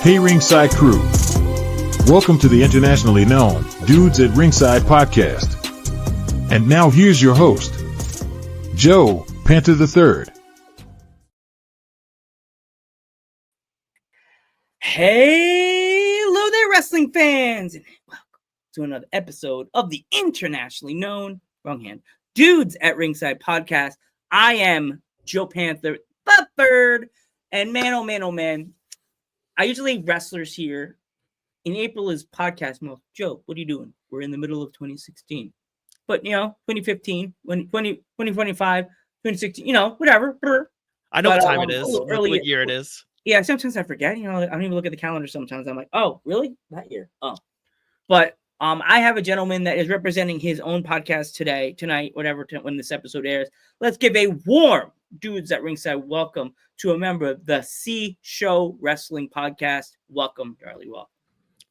Hey Ringside crew, welcome to the internationally known Dudes at Ringside Podcast. And now here's your host, Joe Panther III. Hello there, wrestling fans, and welcome to another episode of the internationally known, Dudes at Ringside Podcast. I am Joe Panther III, and man, oh man, I usually have wrestlers here. In April is podcast month. Joe, what are you doing? We're in the middle of 2016. But, 2015, 2025, 2016, whatever. I know what time it is, what year it is. Yeah, sometimes I forget. I don't even look at the calendar sometimes. I'm like, oh, really? That year? Oh. But I have a gentleman that is representing his own podcast tonight, when this episode airs. Let's give a warm Dudes at Ringside welcome to a member of the C Show Wrestling Podcast. Welcome, Charlie. Welcome.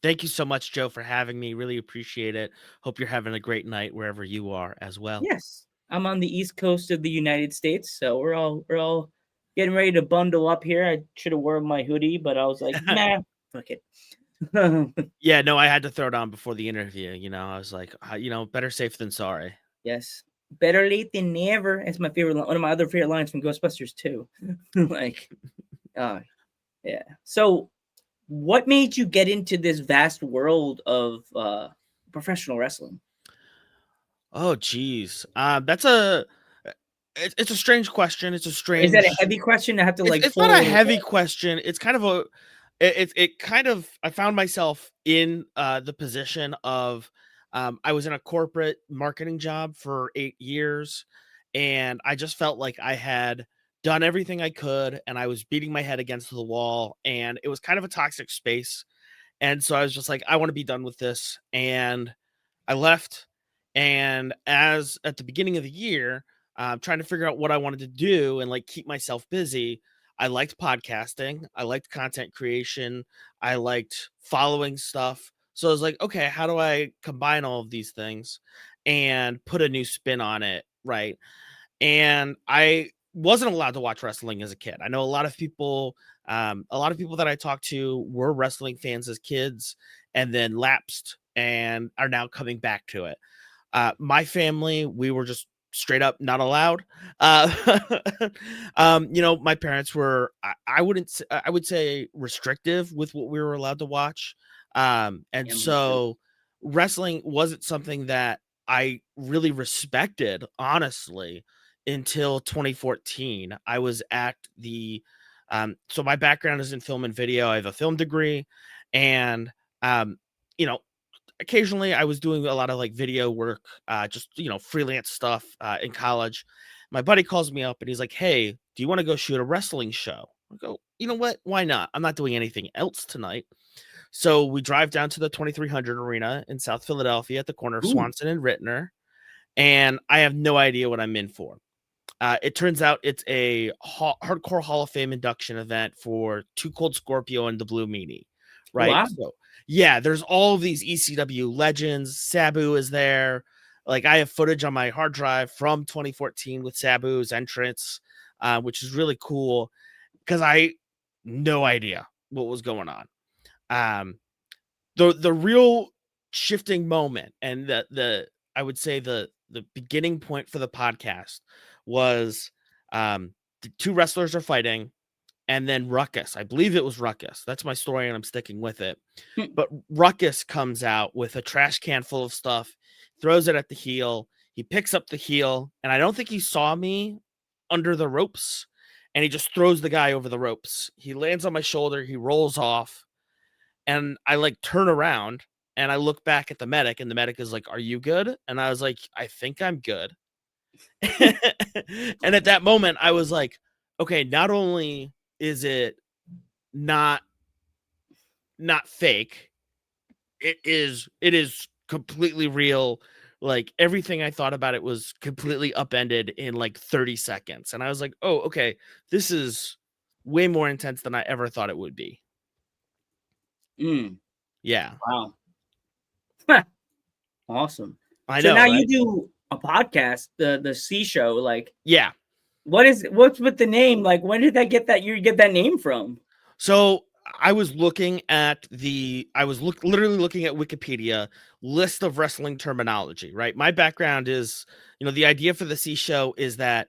Thank you so much, Joe, for having me. Really appreciate it. Hope you're having a great night wherever you are as well. Yes, I'm on the East Coast of the United States, so we're all getting ready to bundle up here. I should have worn my hoodie, but I was like, nah, fuck it. Yeah, no, I had to throw it on before the interview. I was like, better safe than sorry. Yes. Better late than never. It's my favorite, one of my other favorite lines from Ghostbusters too. Yeah. So what made you get into this vast world of professional wrestling? Oh, geez. It's a strange question. Is that a heavy question? I have to It's not a heavy question. It's kind of I found myself in the position of I was in a corporate marketing job for 8 years, and I just felt like I had done everything I could, and I was beating my head against the wall, and it was kind of a toxic space. And so I was just like, I want to be done with this. And I left. And as at the beginning of the year, trying to figure out what I wanted to do and keep myself busy, I liked podcasting. I liked content creation. I liked following stuff. So I was like, okay, how do I combine all of these things and put a new spin on it? Right. And I wasn't allowed to watch wrestling as a kid. I know a lot of people that I talked to were wrestling fans as kids and then lapsed and are now coming back to it. My family, we were just straight up not allowed. My parents were, I would say restrictive with what we were allowed to watch. So wrestling wasn't something that I really respected, honestly, until 2014. I was at so my background is in film and video. I have a film degree, and occasionally I was doing a lot of video work, just freelance stuff in college. My buddy calls me up and he's like, hey, do you want to go shoot a wrestling show? I go, you know what? Why not? I'm not doing anything else tonight. So we drive down to the 2300 Arena in South Philadelphia at the corner of Swanson and Rittner, and I have no idea what I'm in for. It turns out it's a Hardcore Hall of Fame induction event for Too Cold Scorpio and the Blue Meanie, right? Wow. So, yeah, there's all of these ECW legends. Sabu is there. I have footage on my hard drive from 2014 with Sabu's entrance, which is really cool because I no idea what was going on. The real shifting moment and I would say the beginning point for the podcast was the two wrestlers are fighting, and then Ruckus, I believe it was Ruckus. That's my story, and I'm sticking with it. But Ruckus comes out with a trash can full of stuff, throws it at the heel. He picks up the heel, and I don't think he saw me under the ropes, and he just throws the guy over the ropes. He lands on my shoulder. He rolls off, and I turn around, and I look back at the medic, and the medic is like, are you good? And I was like, I think I'm good. And at that moment, I was like, okay, not only is it not fake, it is completely real. Everything I thought about it was completely upended in 30 seconds. And I was like, oh, okay, this is way more intense than I ever thought it would be. Yeah. Wow. Awesome. I so know. Now right? You do a podcast, the C Show. Yeah. What's with the name? When did that get that? You get that name from? So I was looking at literally looking at Wikipedia list of wrestling terminology, right? My background is, the idea for the C show is that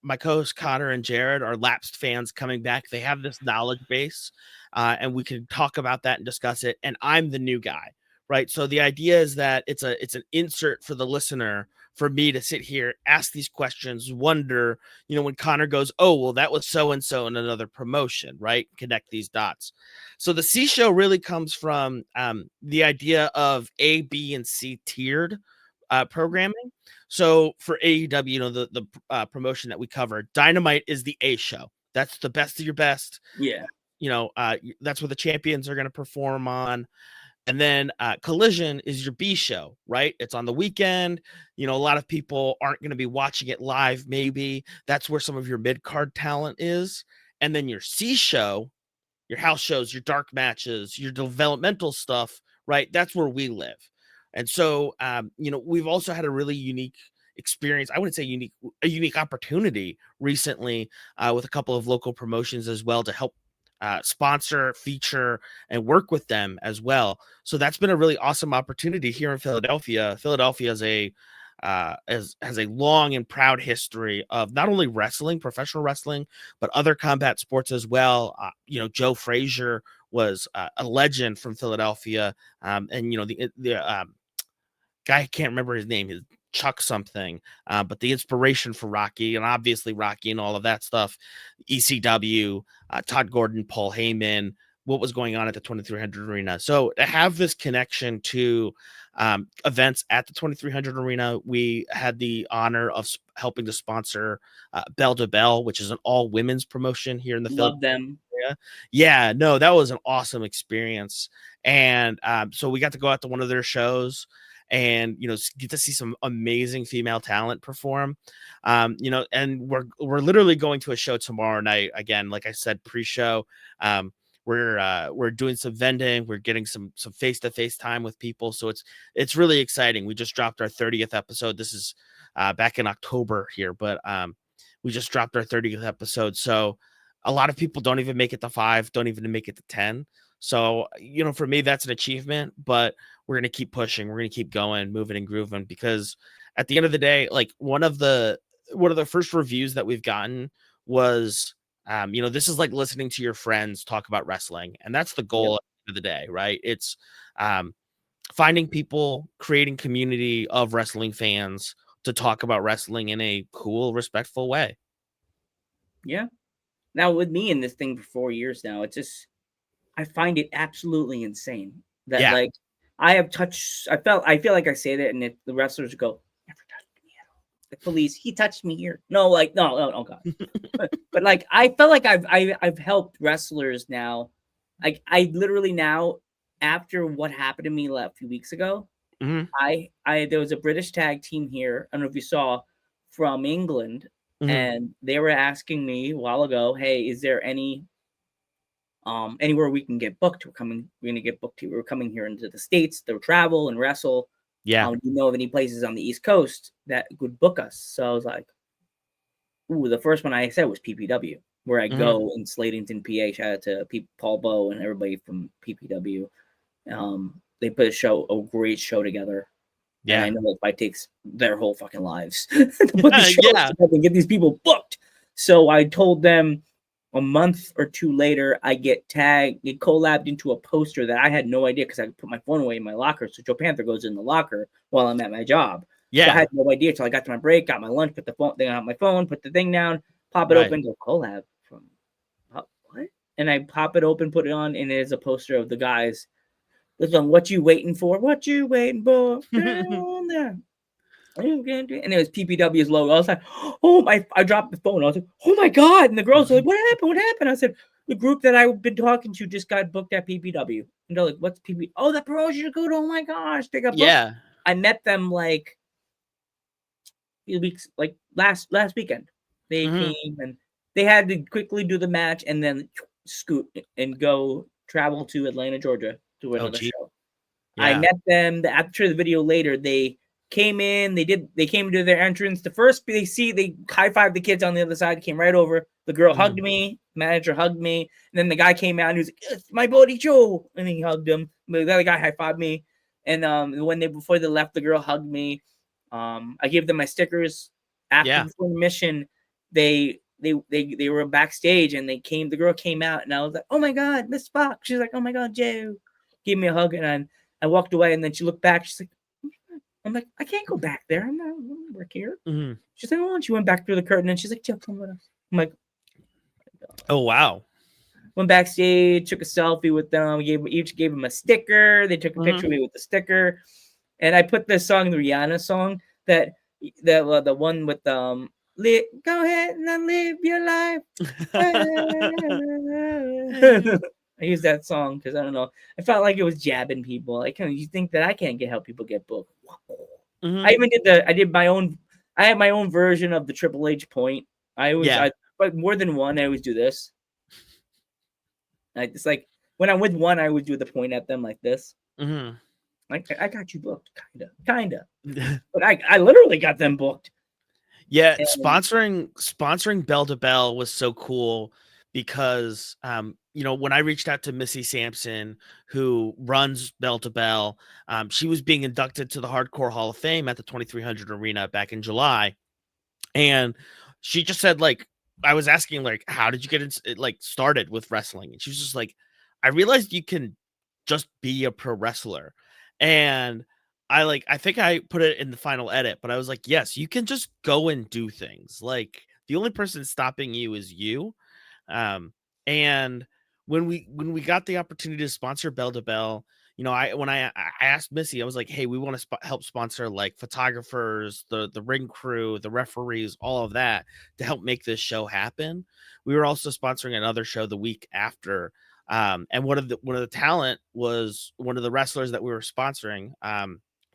my co-host Connor and Jared are lapsed fans coming back. They have this knowledge base, and we can talk about that and discuss it. And I'm the new guy, right? So the idea is that it's an insert for the listener for me to sit here, ask these questions, wonder, when Connor goes, oh, well, that was so-and-so in another promotion, right? Connect these dots. So the C show really comes from the idea of A, B, and C tiered programming. So for AEW, the promotion that we cover, Dynamite is the A show. That's the best of your best. Yeah. That's where the champions are going to perform on. And then Collision is your B show, right? It's on the weekend. A lot of people aren't going to be watching it live, maybe. That's where some of your mid-card talent is. And then your C show, your house shows, your dark matches, your developmental stuff, right? That's where we live. And so, we've also had a really unique experience. I wouldn't say a unique opportunity recently with a couple of local promotions as well to help sponsor, feature, and work with them as well. So that's been a really awesome opportunity here in Philadelphia. Philadelphia has a long and proud history of not only wrestling, professional wrestling, but other combat sports as well. Joe Frazier was a legend from Philadelphia, and the guy, I can't remember his name, is Chuck something, but the inspiration for Rocky, and obviously Rocky and all of that stuff, ECW, Todd Gordon, Paul Heyman, what was going on at the 2300 Arena. So to have this connection to events at the 2300 Arena, we had the honor of helping to sponsor Bell to Bell, which is an all women's promotion here in the Love them. area. Yeah, no, that was an awesome experience. And so we got to go out to one of their shows and get to see some amazing female talent perform. And we're literally going to a show tomorrow night. Again, like I said, pre-show. We're doing some vending. We're getting some face-to-face time with people. So it's really exciting. We just dropped our 30th episode. This is back in October here, but we just dropped our 30th episode. So a lot of people don't even make it to 5, don't even make it to 10. So, for me, that's an achievement, but we're going to keep pushing. We're going to keep going, moving and grooving, because at the end of the day, like one of the first reviews that we've gotten was, this is like listening to your friends talk about wrestling. And that's the goal at the end of the day, right? It's finding people, creating community of wrestling fans to talk about wrestling in a cool, respectful way. Yeah. Now with me in this thing for 4 years now, it's just, I find it absolutely insane that like I feel like I say that and the wrestlers go, never touched me at all. The police, he touched me here. No, oh God. but like I felt like I've helped wrestlers now. Like I literally now, after what happened to me a few weeks ago, I there was a British tag team here. I don't know if you saw, from England, and they were asking me a while ago, hey, is there anywhere we can get booked? We're gonna get booked here. We're coming here into the States to travel and wrestle. Yeah. Do you know of any places on the East Coast that would book us? So I was like, ooh, the first one I said was PPW, where I go in Slatington, PA. Shout out to Paul Bowe and everybody from PPW. They put a great show together. Yeah. And I know it takes their whole fucking lives to put the show together and get these people booked. So I told them, a month or two later, I get collabed into a poster that I had no idea, because I put my phone away in my locker. So Joe Panther goes in the locker while I'm at my job. Yeah. So I had no idea until I got to my break, got my lunch, put the phone thing on my phone, put the thing down, pop it open, go collab from what? And I pop it open, put it on, and there's a poster of the guys. Listen, what you waiting for? What you waiting for? Get on there. And it was PPW's logo. I was like, I dropped the phone. I was like, oh my God. And the girls were like, what happened? What happened? I said, the group that I've been talking to just got booked at PPW. And they're like, what's PPW? Oh, the promotion is good. Oh my gosh. They got booked. Yeah. I met them like a few weeks, like last weekend. They came and they had to quickly do the match and then scoot and go travel to Atlanta, Georgia to another show. Yeah. I met them after the video later. They came in, they came to their entrance. The first they high-fived the kids on the other side, came right over, The girl hugged me, manager hugged me, and then the guy came out and he was like, "It's my buddy Joe," and he hugged him. But the other guy high-fived me, and before they left, the girl hugged me. I gave them my stickers. Before the mission, they were backstage and the girl came out and I was like, "Oh my God, Miss Fox." She's like, "Oh my God, Joe." Gave me a hug and I walked away and then she looked back. She's like, I'm like, "I can't go back there. I'm not work here." She's like, "Oh," and she went back through the curtain and she's like, "Joe, come with us." I'm like, "Oh wow." Went backstage, took a selfie with them. Each gave them a sticker. They took a picture of me with the sticker. And I put this song, the Rihanna song, the one with go ahead and live your life. I use that song because I don't know. I felt like it was jabbing people. Like, you think that I can't help people get booked? I even did my own. I had my own version of the Triple H point. But more than one, I always do this. It's like when I'm with one, I always do the point at them like this. Like, "I got you booked," kind of. But I literally got them booked. Yeah, and sponsoring Bell to Bell was so cool because when I reached out to Missy Sampson, who runs Bell to Bell, she was being inducted to the Hardcore Hall of Fame at the 2300 Arena back in July, and she just said, like, I was asking, like, how did you get started with wrestling? And she was just like, I realized you can just be a pro wrestler. And I think I put it in the final edit, but I was like, yes, you can just go and do things. Like, the only person stopping you is you. And when we got the opportunity to sponsor Bell to Bell, I asked Missy, I was like, "Hey, we want to help sponsor like photographers, the ring crew, the referees, all of that to help make this show happen." We were also sponsoring another show the week after, and one of the talent was one of the wrestlers that we were sponsoring.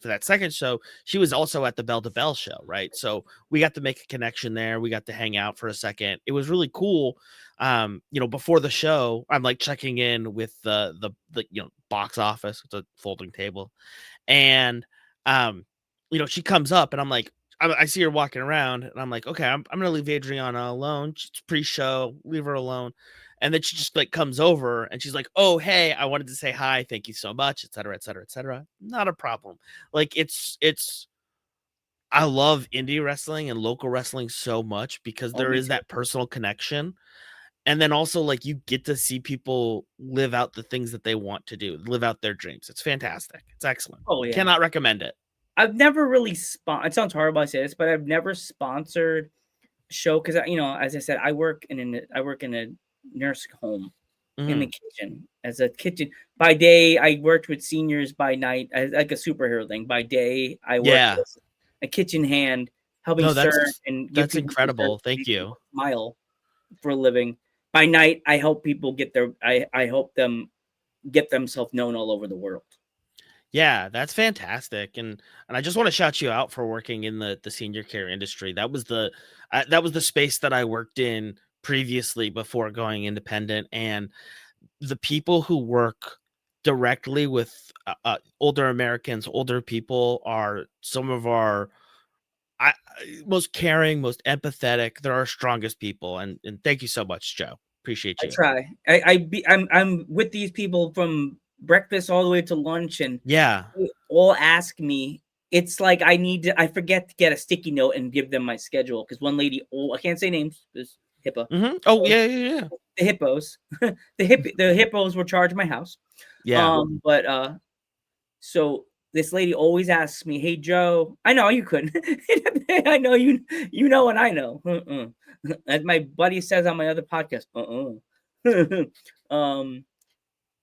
For that second show, she was also at the Bell to Bell show, right? So we got to make a connection there. We got to hang out for a second. It was really cool. Before the show, I'm like checking in with the box office. It's a folding table, and she comes up, and I'm like, I see her walking around, and I'm like, okay, I'm gonna leave Adriana alone. It's pre-show, leave her alone. And then she just like comes over and she's like, "Oh, hey, I wanted to say hi. Thank you so much," et cetera, et cetera, et cetera. Not a problem. Like, I love indie wrestling and local wrestling so much because there is that personal connection. And then also, like, you get to see people live out the things that they want to do, live out their dreams. It's fantastic. It's excellent. Oh, yeah. Cannot recommend it. I've never really it sounds horrible I say this, but I've never sponsored a show because, as I said, I work in a nurse home in the kitchen as a kitchen. By day, I worked with seniors. By night, like a superhero thing. By day, I worked as a kitchen hand, helping serve and that's incredible. Thank you. Smile for a living. By night, I help people I help them get themselves known all over the world. Yeah, that's fantastic, and I just want to shout you out for working in the senior care industry. That was the space that I worked in previously before going independent, and the people who work directly with older Americans, older people, are some of our most caring, most empathetic. They're our strongest people, and thank you so much, Joe. Appreciate you. I try. I'm with these people from breakfast all the way to lunch, and they all ask me. It's like I forget to get a sticky note and give them my schedule because one lady, I can't say names because HIPAA. Oh yeah. The hippos, the hippos were charged my house. Yeah. So this lady always asks me, "Hey Joe, I know you couldn't. I know you know, and I know." As my buddy says on my other podcast.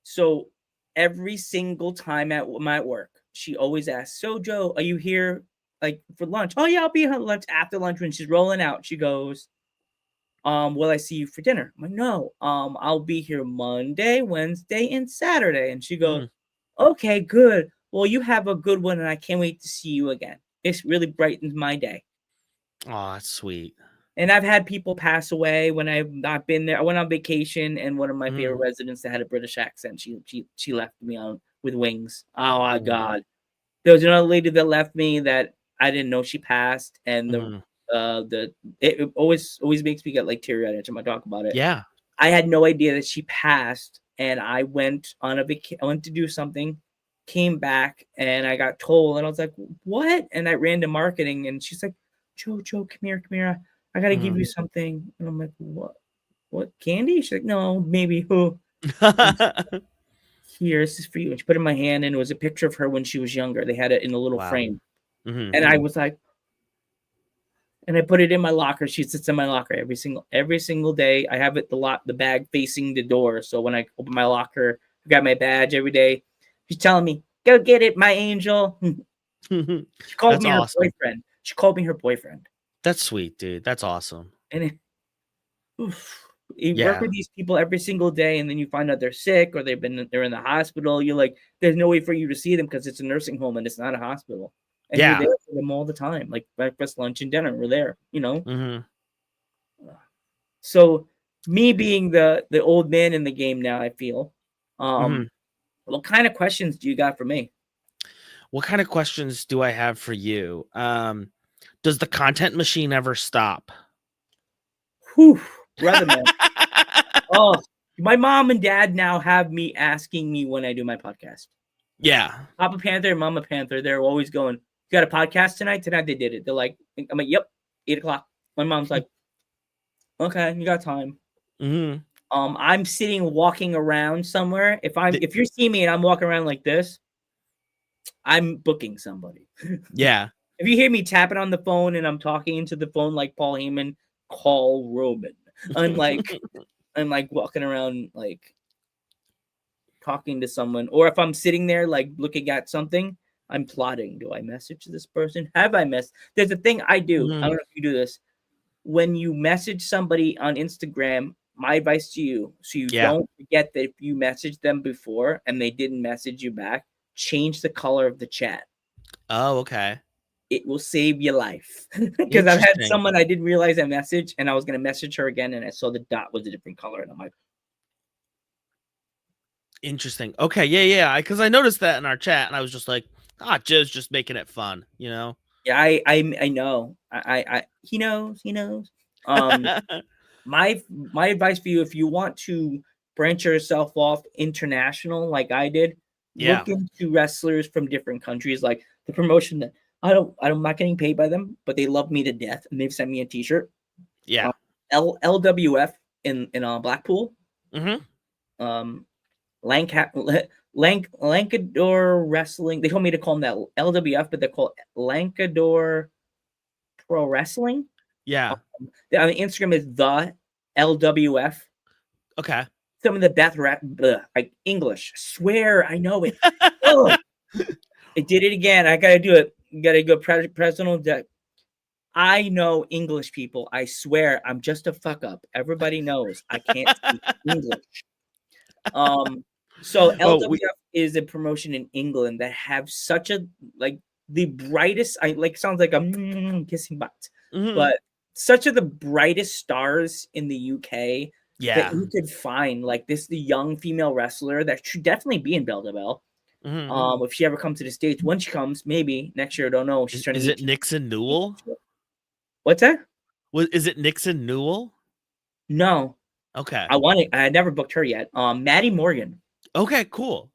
So every single time at my work, she always asks, "So Joe, are you here like for lunch?" "Oh yeah, I'll be here at lunch." After lunch, when she's rolling out, she goes, "Will I see you for dinner?" I'm like, "No, I'll be here Monday, Wednesday, and Saturday." And she goes, "Okay, good. Well, you have a good one, and I can't wait to see you again. This really brightens my day." Oh, that's sweet. And I've had people pass away when I've not been there. I went on vacation, and one of my favorite residents that had a British accent, she left me on with wings. Oh my God. There was another lady that left me that I didn't know she passed, and it always makes me get like teary-eyed every time I talk about it. Yeah. I had no idea that she passed, and I went on I went to do something, came back, and I got told, and I was like, "What?" And I ran to marketing, and she's like, "Joe, come here. I gotta give you something." And I'm like, "What? What candy?" She's like, "No, maybe who." Here, this is for you. And she put it in my hand, and it was a picture of her when she was younger. They had it in a little Wow. frame, and I was like, and I put it in my locker. She sits in my locker every single day. I have it the bag facing the door. So when I open my locker, I got my badge every day. She's telling me, "Go get it, my angel." She called That's me her awesome. boyfriend. She called me her boyfriend. That's sweet, dude. That's awesome. And you work with these people every single day, and then you find out they're sick or they're in the hospital. You're like, there's no way for you to see them because it's a nursing home and it's not a hospital. And you're there for them all the time, like breakfast, lunch, and dinner. We're there, you know. So me being the old man in the game now, I feel. What kind of questions do you got for me? What kind of questions do I have for you? Does the content machine ever stop? Whew, brother, man. Oh, my mom and dad now have me asking me when I do my podcast. Yeah. Papa Panther and Mama Panther, they're always going, "You got a podcast tonight?" Tonight they did it. They're like, I'm like, "Yep, 8:00. My mom's like, "Okay, you got time." I'm sitting walking around somewhere. If you're seeing me and I'm walking around like this, I'm booking somebody. Yeah. If you hear me tapping on the phone and I'm talking into the phone like Paul Heyman, call Roman. I'm like walking around like talking to someone, or if I'm sitting there like looking at something, I'm plotting. Do I message this person? Have I messed? There's a thing I do. I don't know if you do this. When you message somebody on Instagram, my advice to you, so you don't forget that if you messaged them before and they didn't message you back, change the color of the chat. Oh, okay. It will save your life. Because I've had someone I didn't realize I messaged, and I was going to message her again, and I saw the dot was a different color, and I'm like, interesting. Okay, yeah. Because I noticed that in our chat, and I was just like, Joe's just making it fun, you know? Yeah, I know. He knows. My advice for you, if you want to branch yourself off international like I did, look into wrestlers from different countries. Like the promotion that I'm not getting paid by them, but they love me to death, and they've sent me a T-shirt. Yeah. LWF in Blackpool. Lancador Wrestling. They told me to call them that LWF, but they're called Lancador Pro Wrestling. Yeah. On Instagram is the LWF. Okay. Some of the best like English. Swear I know it. I did it again. I gotta do it. Gotta go personal. I know English, people. I swear I'm just a fuck up. Everybody knows I can't speak English. So LWF is a promotion in England that have such a the brightest. Sounds like I'm kissing butts, but such of the brightest stars in the UK that you could find. Like the young female wrestler that should definitely be in Belle de Belle. If she ever comes to the States, when she comes, maybe next year, I don't know. She's turning. Is it Nixon Newell? What's that? Is it Nixon Newell? No. Okay. I never booked her yet. Maddie Morgan. Okay, cool.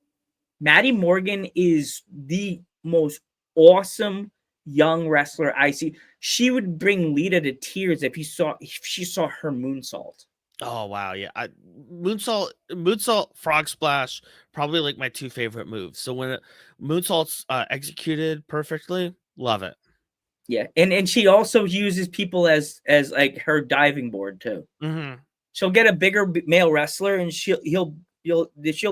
Maddie Morgan is the most awesome young wrestler I see. She would bring Lita to tears if she saw her moonsault. Oh wow, yeah. Moonsault, frog splash, probably like my two favorite moves. So when moonsault's executed perfectly, love it. Yeah, and she also uses people as like her diving board too. She'll get a bigger male wrestler, and she'll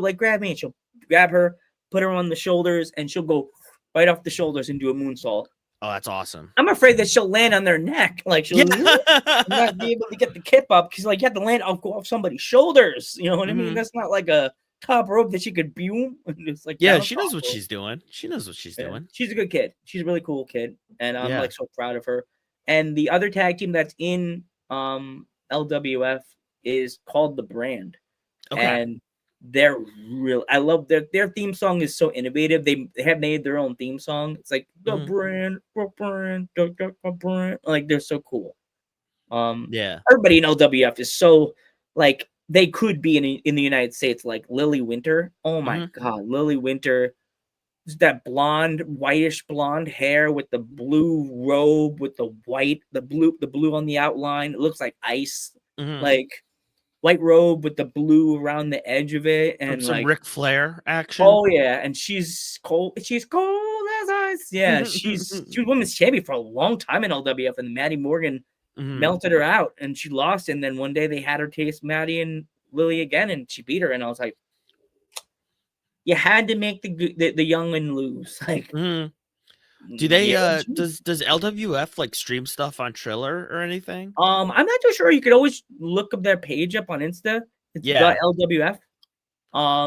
like grab me, and she'll grab her, put her on the shoulders, and she'll go right off the shoulders and do a moonsault. Oh, that's awesome. I'm afraid that she'll land on their neck, like she'll not be able to get the kip up because like you have to land go off somebody's shoulders. You know what I mean? That's not like a top rope that she could boom. It's like she knows what she's doing. She knows what she's doing. She's a good kid. She's a really cool kid, and I'm like so proud of her. And the other tag team that's in LWF is called The Brand. Okay. And They're real. I love their theme song is so innovative. They have made their own theme song. It's like the brand, like they're so cool. Yeah. Everybody in LWF is so like they could be in the United States, like Lily Winter. Oh my god, Lily Winter. That blonde, whitish blonde hair with the blue robe with the blue on the outline. It looks like ice. Like white robe with the blue around the edge of it, From and some like Ric Flair action. oh yeah, and she's cold. She's cold as ice. Yeah, she was women's champion for a long time in LWF, and Maddie Morgan melted her out, and she lost. And then one day they had her taste Maddie and Lily again, and she beat her. And I was like, you had to make the young one lose. Like, do they? Does LWF like stream stuff on Triller or anything? I'm not too sure. You could always look up their page up on Insta. It's the LWF.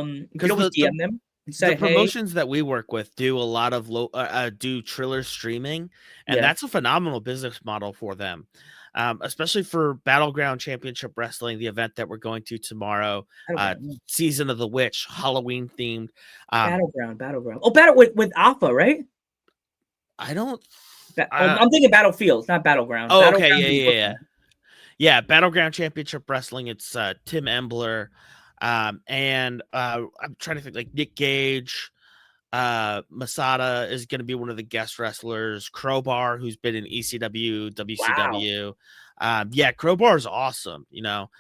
You could always DM them. Say, the promotions that we work with do a lot of do Triller streaming, and that's a phenomenal business model for them, especially for Battleground Championship Wrestling, the event that we're going to tomorrow. Season of the Witch, Halloween themed. Battleground. Oh, battle with Alpha, right? I don't. I'm thinking Battlefields, not Battleground. Oh, Battleground okay, yeah. Battleground Championship Wrestling. It's Tim Embler. And I'm trying to think, like Nick Gage, Masada is going to be one of the guest wrestlers. Crowbar, who's been in ECW, WCW. Wow. Crowbar is awesome. You know,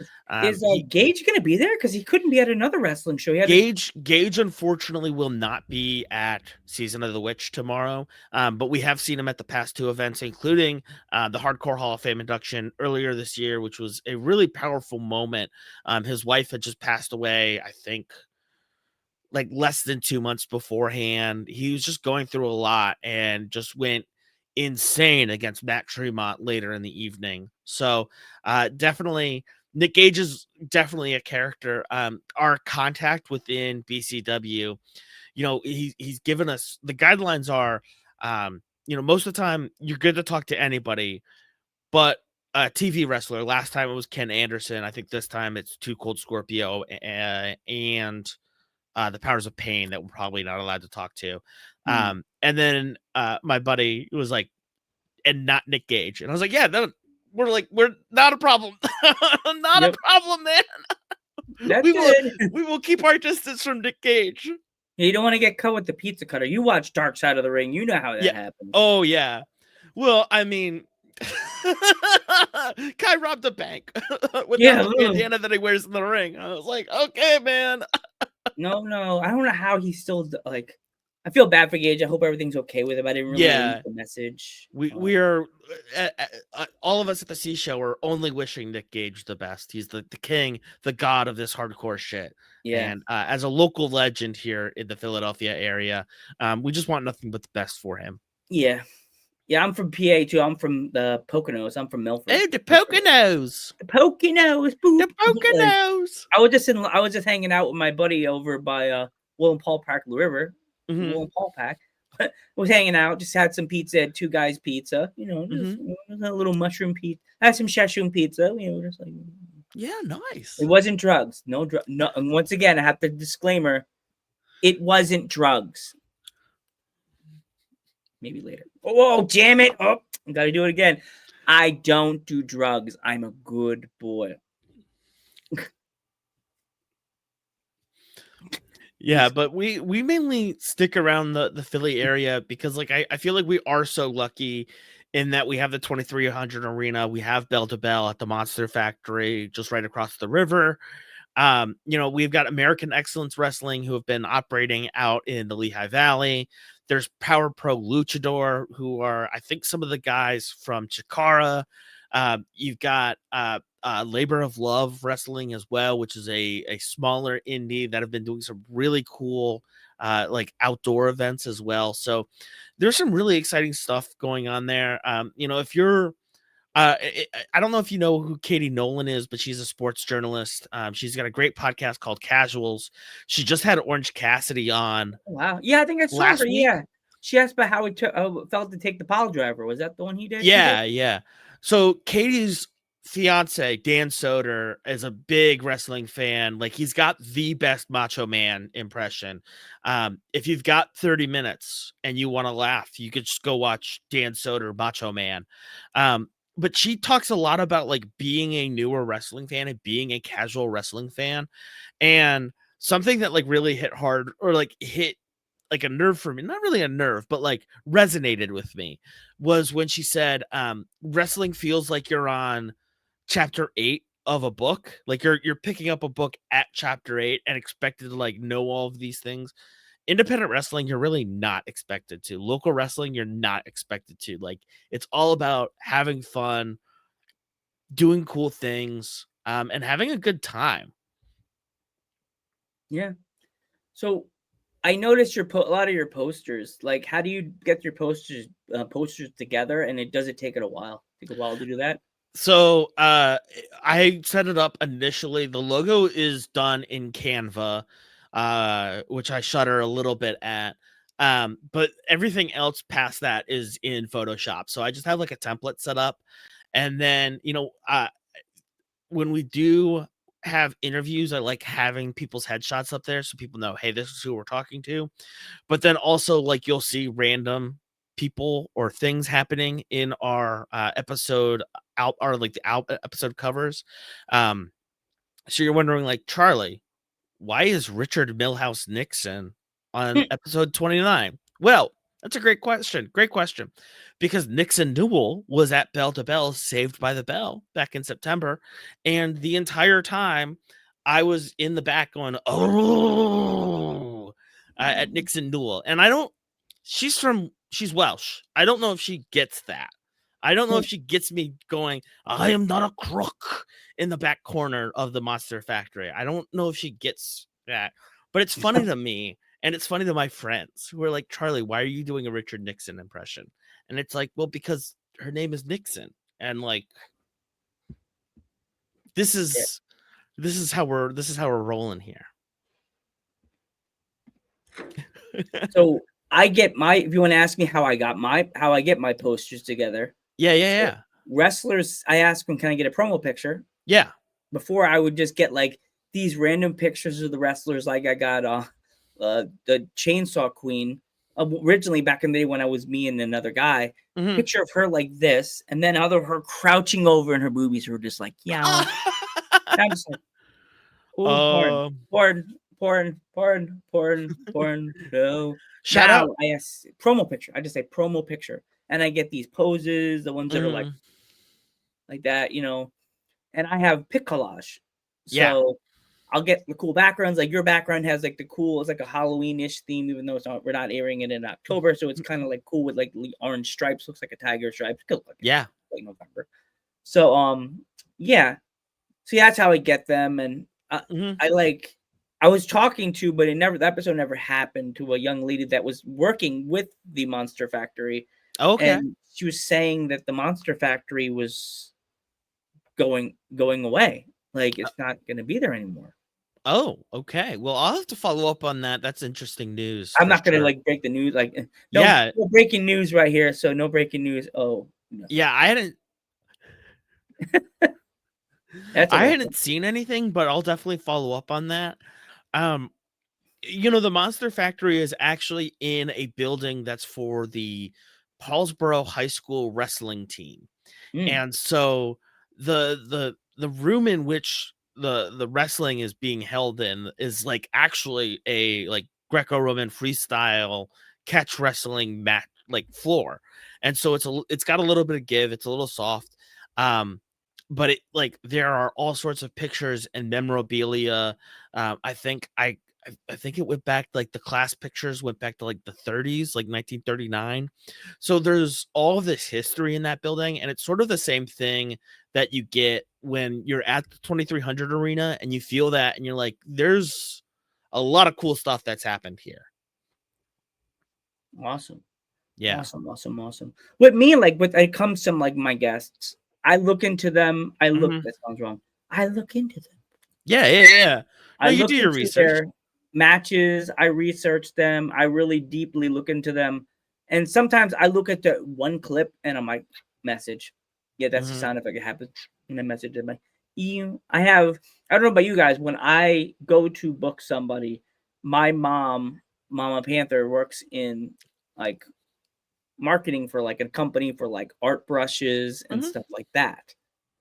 is Gage going to be there? Because he couldn't be at another wrestling show. Gage unfortunately will not be at Season of the Witch tomorrow. But we have seen him at the past two events, including the Hardcore Hall of Fame induction earlier this year, which was a really powerful moment. His wife had just passed away, I think, like less than 2 months beforehand. He was just going through a lot and just went insane against Matt Tremont later in the evening. So definitely Nick Gage is definitely a character. Our contact within BCW, you know, he's given us the guidelines are, you know, most of the time you're good to talk to anybody, but a TV wrestler. Last time it was Ken Anderson. I think this time it's Too Cold Scorpio and the Powers of Pain that we're probably not allowed to talk to. And then my buddy was like, and not Nick Gage. And I was like, yeah, no, we're not a problem. Not a problem, man. That's we will keep our distance from Nick Gage. You don't want to get cut with the pizza cutter. You watch Dark Side of the Ring. You know how that happens. Oh, yeah. Well, I mean, Kai robbed a bank with the bandana that he wears in the ring. I was like, okay, man. No. I don't know how he's still like. I feel bad for Gage. I hope everything's okay with him. I didn't really read the message. We are all of us at the C Show are only wishing Nick Gage the best. He's the king, the god of this hardcore shit. Yeah. And as a local legend here in the Philadelphia area, we just want nothing but the best for him. Yeah. Yeah, I'm from PA too. I'm from the Poconos. I'm from Milford. Oh, the Poconos. The Poconos. The Poconos. I was just hanging out with my buddy over by William Paul Park, the river. William Paul Park. Was hanging out, just had some pizza at Two Guys Pizza. You know, just a little mushroom pizza. I had some shashroom pizza. You know, just like nice. It wasn't drugs. No drug. No. And once again, I have the disclaimer: it wasn't drugs. Maybe later. Oh, damn it! Oh, I gotta do it again. I don't do drugs. I'm a good boy. Yeah, but we mainly stick around the Philly area because, like, I feel like we are so lucky in that we have the 2300 arena. We have Bell to Bell at the Monster Factory just right across the river. You know, we've got American Excellence Wrestling who have been operating out in the Lehigh Valley. There's Power Pro Luchador, who are, I think, some of the guys from Chikara. You've got Labor of Love Wrestling as well, which is a smaller indie that have been doing some really cool like outdoor events as well. So there's some really exciting stuff going on there. You know, if you're I don't know if you know who Katie Nolan is, but she's a sports journalist. She's got a great podcast called Casuals. She just had Orange Cassidy on. Oh, wow. Yeah, I think I saw her. Yeah. She asked about how it felt to take the pile driver. Was that the one he did? Yeah. So Katie's fiance Dan Soder is a big wrestling fan. Like, he's got the best Macho Man impression. If you've got 30 minutes and you want to laugh, you could just go watch Dan Soder Macho Man. But she talks a lot about like being a newer wrestling fan and being a casual wrestling fan. And something that like really hit hard, or like hit like a nerve for me, not really a nerve, but like resonated with me, was when she said, wrestling feels like you're on chapter 8 of a book. Like you're picking up a book at chapter 8 and expected to like know all of these things. Independent wrestling, you're really not expected to. Local wrestling, you're not expected to. Like, it's all about having fun, doing cool things, and having a good time. Yeah. So I noticed a lot of your posters. Like, how do you get your posters together? And does it take it a while? Take a while to do that? So I set it up initially. The logo is done in Canva, which I shudder a little bit at. But everything else past that is in Photoshop. So I just have like a template set up. And then, when we do have interviews, I like having people's headshots up there so people know, hey, this is who we're talking to. But then also, like, you'll see random people or things happening in our episode out, or like the episode covers. So you're wondering, like, Charlie, why is Richard Milhouse Nixon on episode 29? Well, that's a great question. Great question. Because Nixon Newell was at Bell to Bell, Saved by the Bell, back in September. And the entire time I was in the back going, oh, at Nixon Newell. And she's Welsh. I don't know if she gets that. I don't know if she gets me going, I am not a crook, in the back corner of the Monster Factory. I don't know if she gets that. But it's funny to me. And it's funny to my friends who are like, Charlie, why are you doing a Richard Nixon impression? And it's like, well, because her name is Nixon. And like, this is how we're rolling here. So I get if you want to ask me how I get my posters together. Yeah. Wrestlers, I ask them, can I get a promo picture? Yeah. Before, I would just get like these random pictures of the wrestlers. Like, I got the Chainsaw Queen originally back in the day when I was me and another guy. Mm-hmm. Picture of her like this, and then her crouching over, and her boobies were just like, yeah. I'm just like, oh, porn. No. Shout out. I ask promo picture. I just say promo picture, and I get these poses, the ones that are like that, and I have pic collage. So I'll get the cool backgrounds. Like, your background has like it's like a Halloween-ish theme, even though we're not airing it in October. So it's kind of like cool with like the orange stripes. Looks like a tiger stripe. Like like November. So yeah. So that's how I get them. And I was talking to, but the episode never happened, to a young lady that was working with the Monster Factory. Okay. And she was saying that the Monster Factory was going away. Like, it's not going to be there anymore. Oh, okay. Well, I'll have to follow up on that. That's interesting news. I'm not going to like break the news. Like, no breaking news right here. So no breaking news. Oh, no. Yeah, I hadn't. I hadn't seen anything, but I'll definitely follow up on that. The Monster Factory is actually in a building that's for the Paulsboro High School wrestling team. And so the room in which the wrestling is being held in is like actually a like Greco-Roman freestyle catch wrestling mat like floor. And so it's got a little bit of give, it's a little soft. But it like there are all sorts of pictures and memorabilia. I think it went back, like the class pictures went back to like the 30s, like 1939. So there's all of this history in that building, and it's sort of the same thing that you get when you're at the 2300 arena and you feel that, and you're like, there's a lot of cool stuff that's happened here. Awesome. Yeah. Awesome. With me, like, when it comes to like my guests, I look into them. That sounds wrong. I look into them. Yeah. No, you do your research. Their matches. I research them. I really deeply look into them. And sometimes I look at the one clip and I'm like, message. Yeah, that's the sound effect. It happens. And I messaged him like, I don't know about you guys. When I go to book somebody, my mom, Mama Panther, works in like marketing for like a company for like art brushes and stuff like that.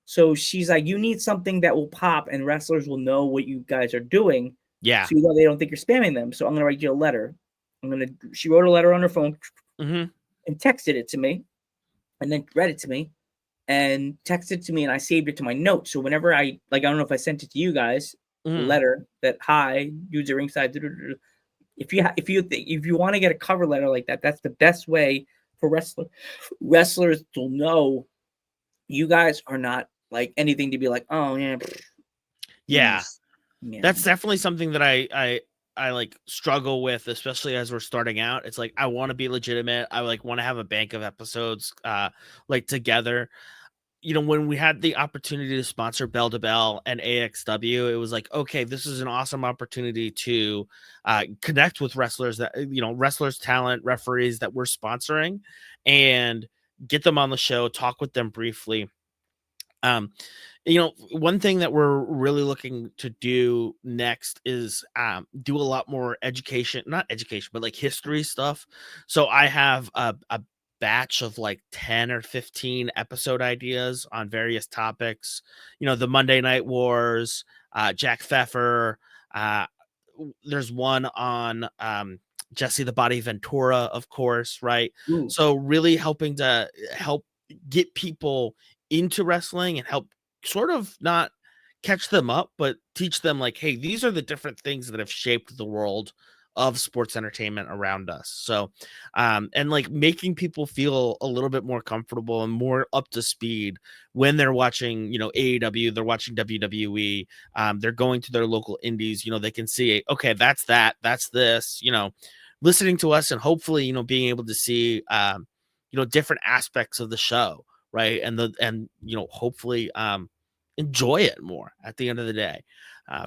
So she's like, you need something that will pop and wrestlers will know what you guys are doing. Yeah. So they don't think you're spamming them. So I'm gonna write you a letter. She wrote a letter on her phone and texted it to me, and then read it to me and texted it to me, and I saved it to my notes. So whenever I don't know if I sent it to you guys, a letter that, hi, Dudes at Ringside. If you want to get a cover letter like that, that's the best way for wrestlers to know you guys are not like anything to be like, oh yeah, yeah. Yeah. That's definitely something that I like struggle with, especially as we're starting out. It's like I want to be legitimate. I like want to have a bank of episodes like together. You know, when we had the opportunity to sponsor Bell to Bell and AXW, it was like, okay, this is an awesome opportunity to connect with wrestlers that, you know, wrestlers, talent, referees that we're sponsoring, and get them on the show, talk with them briefly. You know, one thing that we're really looking to do next is do a lot more not education, but like history stuff. So I have a batch of like 10 or 15 episode ideas on various topics. You know, the Monday Night Wars, Jack Pfeffer. There's one on Jesse the Body Ventura, of course, right? Ooh. So really helping to help get people into wrestling and help sort of not catch them up, but teach them like, hey, these are the different things that have shaped the world of sports entertainment around us. So, and like making people feel a little bit more comfortable and more up to speed when they're watching, you know, AEW, they're watching WWE, they're going to their local indies, you know, they can see, okay, that's this, you know, listening to us and hopefully, you know, being able to see, you know, different aspects of the show. Right. And, you know, hopefully, enjoy it more at the end of the day.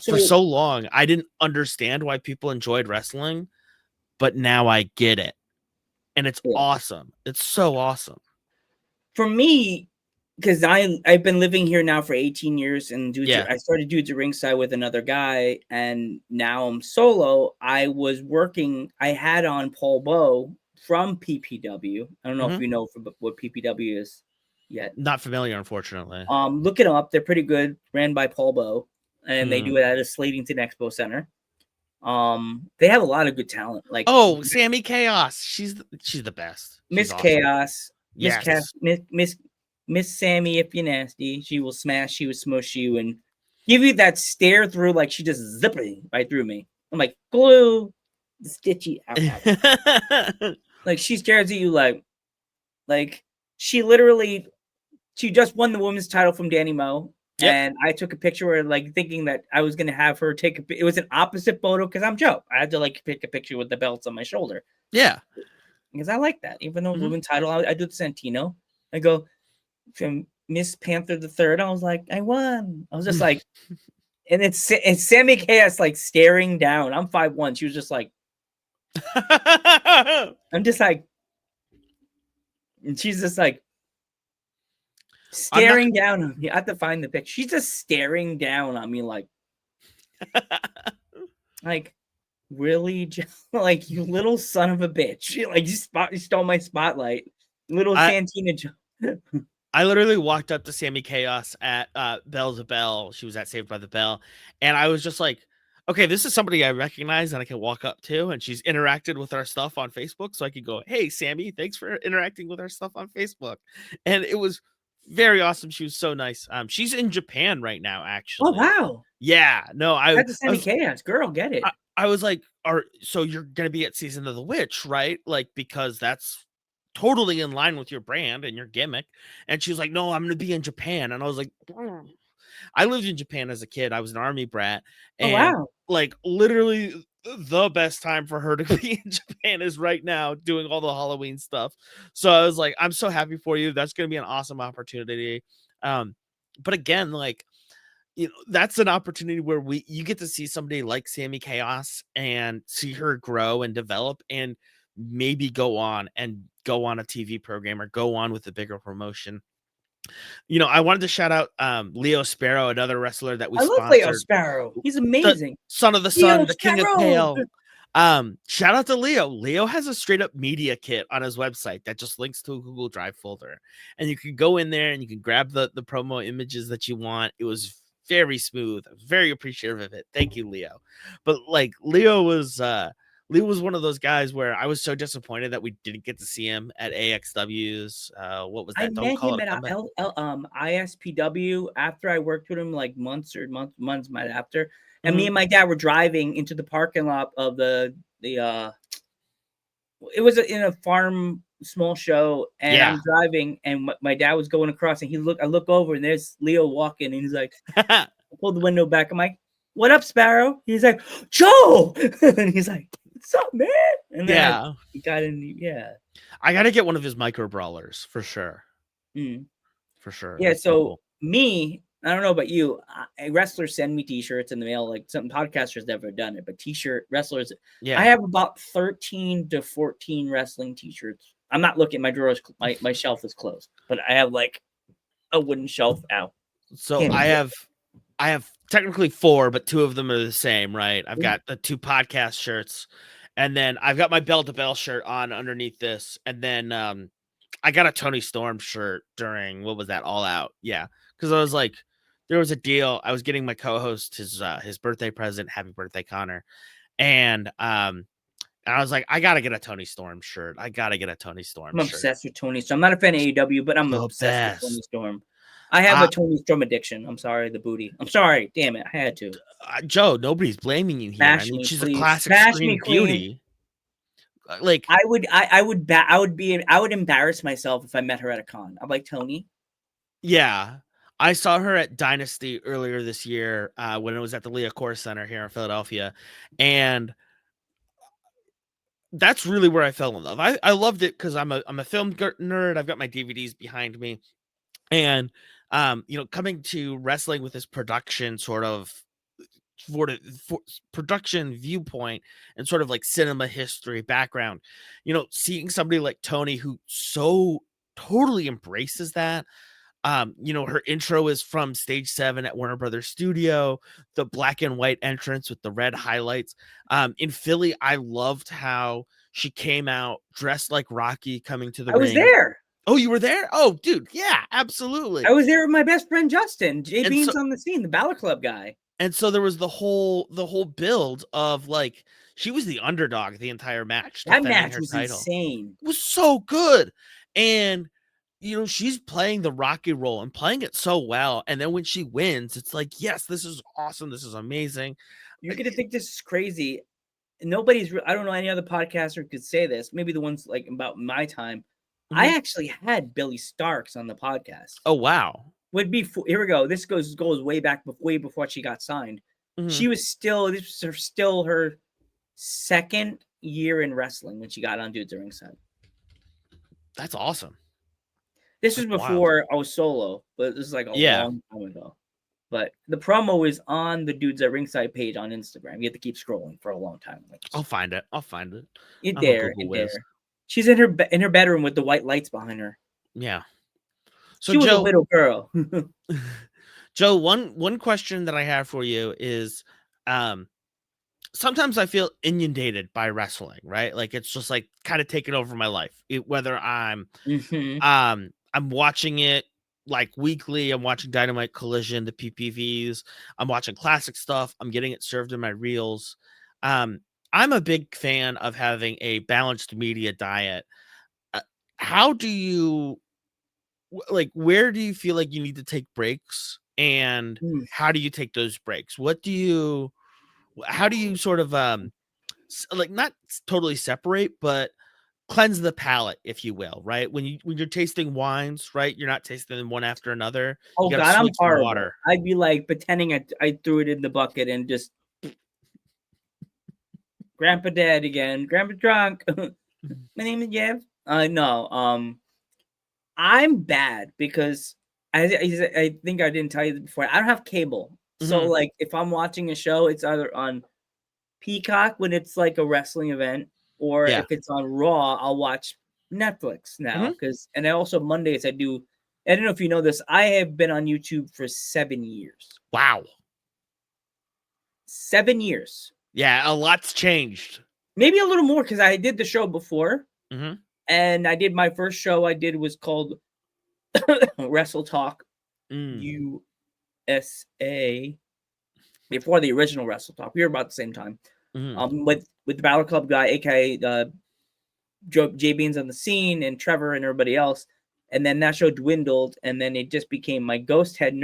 For so long, I didn't understand why people enjoyed wrestling, but now I get it. And it's awesome. It's so awesome. For me, because I've been living here now for 18 years, and I started Dudes at Ringside with another guy, and now I'm solo. I had on Paul Bow from PPW. I don't know if you know what PPW is yet. Not familiar, unfortunately. Look it up. They're pretty good. Ran by Paul Bow, and they do it at a Slatington Expo Center. They have a lot of good talent. Like Sammy Chaos. She's the best. Miss awesome. Chaos. Yes. Miss Sammy, if you're nasty, she will smash you, smush you, and give you that stare through like she just zipping right through me. I'm like, glue the stitchy out. Like she stares at you like she literally. She just won the women's title from Danny Moe. Yep. And I took a picture where, like, thinking that I was going to have her take it was an opposite photo because I'm Joe. I had to, like, pick a picture with the belts on my shoulder. Yeah. Because I like that. Even though women's title, I do the Santino. I go from Miss Panther the Third. I was like, I won. I was just like, and it's Sammy Chaos, like, staring down. I'm 5'1". She was just like, I'm just like, and she's just like, staring down on me. I have to find the picture. She's just staring down on me like really, like, you little son of a bitch. Like you stole my spotlight. Little Santina. I literally walked up to Sammy Chaos at Bell to Bell. She was at Saved by the Bell. And I was just like, okay, this is somebody I recognize and I can walk up to. And she's interacted with our stuff on Facebook. So I could go, hey, Sammy, thanks for interacting with our stuff on Facebook. And it was very awesome. She was so nice. She's in Japan right now, actually. Oh wow. Yeah. No, That's a Sammy Chaos. Girl, get it. I was like, so you're gonna be at Season of the Witch, right? Like, because that's totally in line with your brand and your gimmick. And she was like, no, I'm gonna be in Japan. And I was like, I lived in Japan as a kid. I was an army brat. And like literally the best time for her to be in Japan is right now doing all the Halloween stuff. So I was like, I'm so happy for you. That's going to be an awesome opportunity. But again, like, you know, that's an opportunity where you get to see somebody like Sammy Chaos and see her grow and develop and maybe go on a TV program or go on with a bigger promotion. I wanted to shout out Leo Sparrow, another wrestler that we I love Leo sponsored. Sparrow. He's The amazing. son of the Leo sun, the king of Sparrow. pale. Shout out to Leo. Leo has a straight up media kit on his website that just links to a Google Drive folder. And you can go in there and you can grab the promo images that you want. It was very smooth. I was very appreciative of it. Thank you, Leo. But like Leo was one of those guys where I was so disappointed that we didn't get to see him at AXW's. What was that? I Don't met call him it at ISPW after I worked with him like months might after. And me and my dad were driving into the parking lot of it was in a farm small show, and I'm driving, and my dad was going across, and I look over, and there's Leo walking, and he's like, I pulled the window back. I'm like, "What up, Sparrow?" He's like, "Joe," and he's like, "What's up, man?" And then he got in. I got to get one of his micro brawlers for sure. For sure. Yeah. That's So cool. me, I don't know about you. Wrestlers send me T-shirts in the mail. Like some podcasters never done it, but wrestlers. Yeah. I have about 13 to 14 wrestling T-shirts. I'm not looking. My drawers, my shelf is closed, but I have like a wooden shelf out. So I have technically 4, but 2 of them are the same, right? I've got the 2 podcast shirts, and then I've got my Bell to Bell shirt on underneath this, and then I got a Tony Storm shirt during what was that, All Out? Yeah, because I was like, there was a deal. I was getting my co-host his birthday present. Happy birthday, Connor, and I was like, I gotta get a Tony Storm shirt. I'm obsessed with Tony Storm. I'm not a fan of AEW, but I'm obsessed with Tony Storm. I have a Tony Storm addiction. I'm sorry, the booty. I'm sorry. Damn it. I had to. Joe, nobody's blaming you here. She's a classic screen beauty. Like I would embarrass myself if I met her at a con. I'm like, Tony. Yeah. I saw her at Dynasty earlier this year when it was at the Leah Core Center here in Philadelphia. And that's really where I fell in love. I loved it because I'm a film nerd. I've got my DVDs behind me. And coming to wrestling with this production sort of for production viewpoint and sort of like cinema history background, seeing somebody like Tony who so totally embraces that. Her intro is from Stage 7 at Warner Brothers Studio, the black and white entrance with the red highlights. In Philly, I loved how she came out dressed like Rocky coming to the ring. I was there. Oh, you were there? Oh, dude. Yeah, absolutely. I was there with my best friend, Justin. Jay Bean's on the scene, the Balor Club guy. And so there was the whole build of like, she was the underdog the entire match. That match was insane. It was so good. And she's playing the Rocky role and playing it so well. And then when she wins, it's like, yes, this is awesome. This is amazing. You're going to think this is crazy. I don't know any other podcaster could say this. Maybe the ones like about my time. Mm-hmm. I actually had Billy Starks on the podcast. Oh, wow. Here we go. This goes way back, way before she got signed. Mm-hmm. This was still her second year in wrestling when she got on Dudes At Ringside. That's awesome. This was before I was solo, but this is like a long time ago. But the promo is on the Dudes At Ringside page on Instagram. You have to keep scrolling for a long time. I'll find it. It's there. She's in her bedroom with the white lights behind her. Yeah. So she was a little girl. Joe, one question that I have for you is, sometimes I feel inundated by wrestling, right? Like it's just like kind of taking over my life. Whether I'm watching it like weekly, I'm watching Dynamite, Collision, the PPVs, I'm watching classic stuff, I'm getting it served in my reels. I'm a big fan of having a balanced media diet. How do you where do you feel like you need to take breaks, and how do you take those breaks? How do you sort of not totally separate, but cleanse the palate, if you will, right? When you're tasting wines, right? You're not tasting them one after another. Oh God, I'm horrible. Water. I'd be like pretending I threw it in the bucket and just Grandpa dead again. Grandpa drunk. My name is Jeff. No. I'm bad because I think I didn't tell you before. I don't have cable. Mm-hmm. So like if I'm watching a show, it's either on Peacock when it's like a wrestling event, or if it's on Raw, I'll watch Netflix now. And I also Mondays I do I don't know if you know this. I have been on YouTube for 7 years. Wow. 7 years. Yeah, a lot's changed. Maybe a little more because I did the show before. Mm-hmm. And I did my first show I did was called Wrestle Talk USA. Before the original Wrestle Talk. We were about the same time. With the Battle Club guy, aka Jay Beans on the scene and Trevor and everybody else. And then that show dwindled, and then it just became my Ghost Head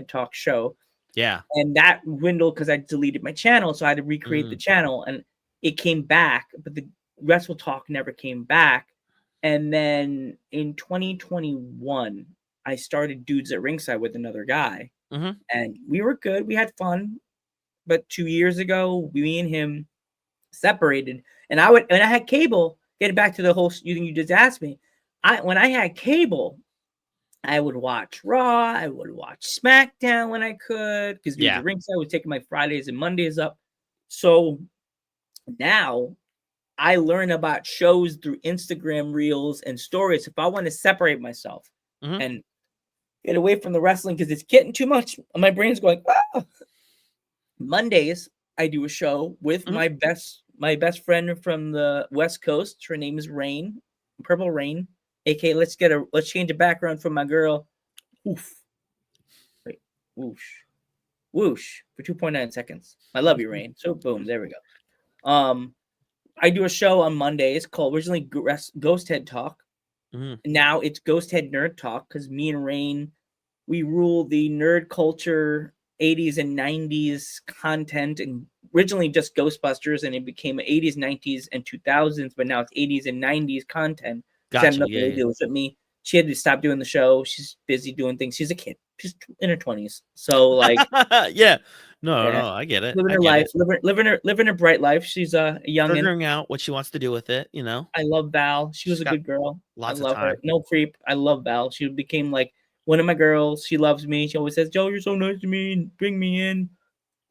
Talk show. Yeah. And that dwindled because I deleted my channel, so I had to recreate the channel, and it came back, but the Wrestle Talk never came back. And then in 2021, I started Dudes at Ringside with another guy, and we were good. We had fun, but 2 years ago, me and him separated, and I had cable. Getting back to the whole thing you just asked me, when I had cable, I would watch Raw, I would watch SmackDown when I could, because Dudes at Ringside was taking my Fridays and Mondays up. So now I learn about shows through Instagram reels and stories. If I want to separate myself and get away from the wrestling because it's getting too much, my brain's going, ah. Mondays, I do a show with my best friend from the West Coast. Her name is Rain, Purple Rain. aka let's change the background from my girl. Oof. Wait, whoosh. Whoosh for 2.9 seconds. I love you, Rain. So boom, there we go. I do a show on Mondays called originally Ghost Head Talk. Now it's Ghost Head Nerd Talk because me and Rain, we rule the nerd culture 80s and 90s content, and originally just Ghostbusters, and it became 80s, 90s, and 2000s, but now it's 80s and 90s content. Gotcha. It was with me. She had to stop doing the show. She's busy doing things. She's a kid. She's in her 20s. So like No, I get it. Living her life, living her bright life. She's a youngin. Figuring out what she wants to do with it, you know. I love Val. She was a good girl. Lots I love of time. her. No creep. I love Val. She became like one of my girls. She loves me. She always says, "Joe, you're so nice to me and bring me in."